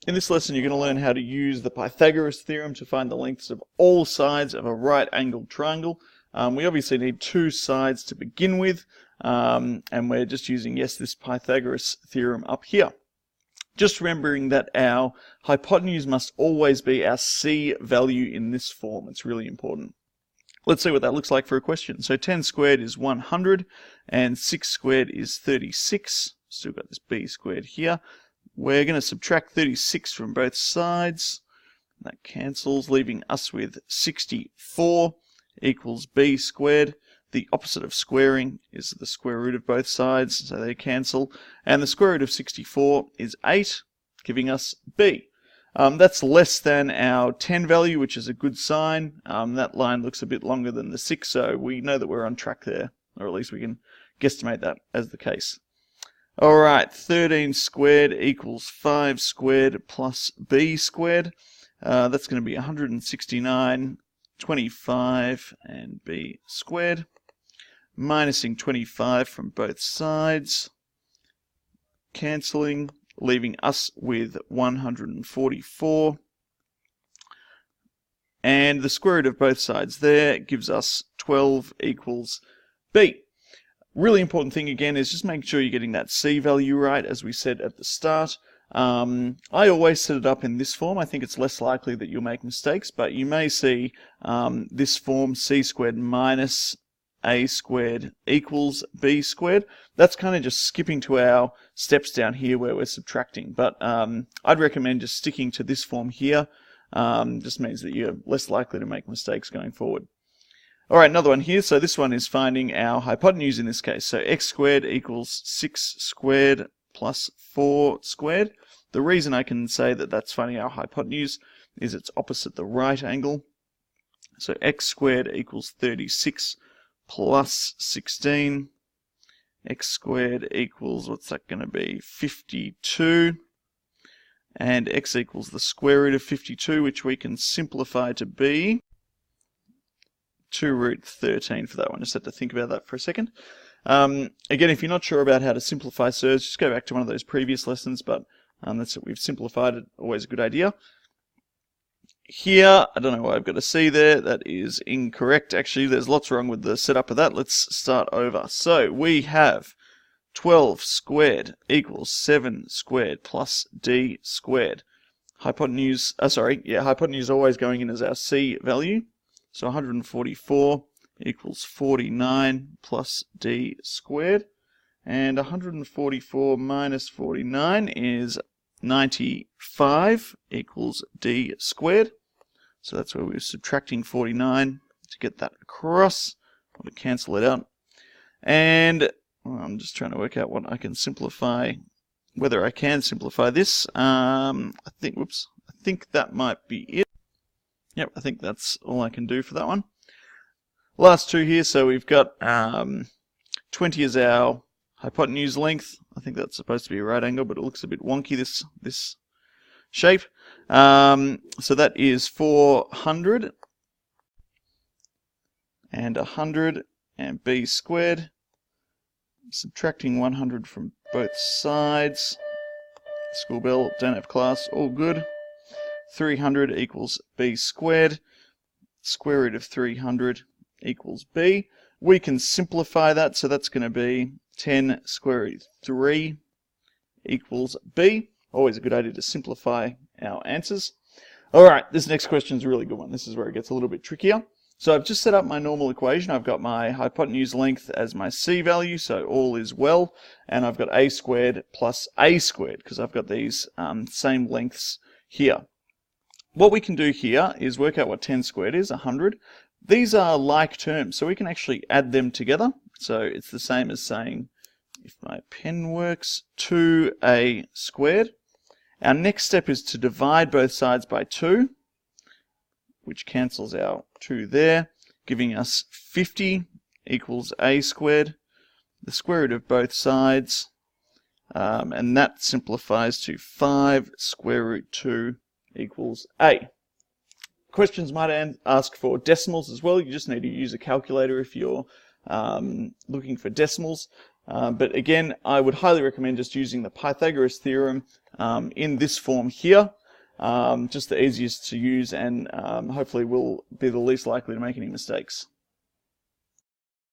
In this lesson, you're going to learn how to use the Pythagoras theorem to find the lengths of all sides of a right-angled triangle. We obviously need two sides to begin with, and we're just using, this Pythagoras theorem up here. Just remembering that our hypotenuse must always be our C value in this form. It's really important. Let's see what that looks like for a question. So 10 squared is 100, and 6 squared is 36. Still got this b squared here. We're going to subtract 36 from both sides. That cancels, leaving us with 64 equals b squared. The opposite of squaring is the square root of both sides, so they cancel. And the square root of 64 is 8, giving us b. That's less than our 10 value, which is a good sign. That line looks a bit longer than the 6, so we know that we're on track there, or at least we can guesstimate that as the case. Alright, 13 squared equals 5 squared plus b squared. That's going to be 169, 25, and b squared. Minusing 25 from both sides. Cancelling, leaving us with 144. And the square root of both sides there gives us 12 equals b. Really important thing again is just make sure you're getting that C value right, as we said at the start. I always set it up in this form. I think it's less likely that you'll make mistakes, but you may see this form, C squared minus A squared equals B squared. That's kind of just skipping to our steps down here where we're subtracting, but I'd recommend just sticking to this form here. Just means that you're less likely to make mistakes going forward. Alright, another one here. So this one is finding our hypotenuse in this case. So x squared equals 6 squared plus 4 squared. The reason I can say that that's finding our hypotenuse is it's opposite the right angle. So x squared equals 36 plus 16. X squared equals, what's that going to be, 52. And x equals the square root of 52, which we can simplify to be 2 root 13 for that one. Just had to think about that for a second. Again, if you're not sure about how to simplify Surds, just go back to one of those previous lessons, but that's it. We've simplified it. Always a good idea. Here, I don't know why I've got a C there. That is incorrect. Actually, there's lots wrong with the setup of that. Let's start over. So we have 12 squared equals 7 squared plus d squared. Hypotenuse always going in as our C value. So 144 equals 49 plus d squared. And 144 minus 49 is 95 equals d squared. So that's where we're subtracting 49 to get that across. I'm going to cancel it out. And I'm just trying to work out what I can simplify, whether I can simplify this. I think that might be it. Yep, I think that's all I can do for that one. Last two here, so we've got 20 as our hypotenuse length. I think that's supposed to be a right angle, but it looks a bit wonky, this shape. So that is 400 and 100 and b squared. Subtracting 100 from both sides. School bell, don't have class, all good. 300 equals b squared. Square root of 300 equals b. We can simplify that, so that's going to be 10 square root of 3 equals b. Always a good idea to simplify our answers. Alright, this next question is a really good one. This is where it gets a little bit trickier. So I've just set up my normal equation. I've got my hypotenuse length as my C value, so all is well. And I've got a squared plus a squared, because I've got these same lengths here. What we can do here is work out what 10 squared is, 100. These are like terms, so we can actually add them together. So it's the same as saying, if my pen works, 2a squared. Our next step is to divide both sides by 2, which cancels our 2 there, giving us 50 equals a squared. The square root of both sides, and that simplifies to 5 square root 2 equals a. Questions might ask for decimals as well. You just need to use a calculator if you're looking for decimals. But again, I would highly recommend just using the Pythagoras theorem in this form here. Just the easiest to use, and hopefully will be the least likely to make any mistakes.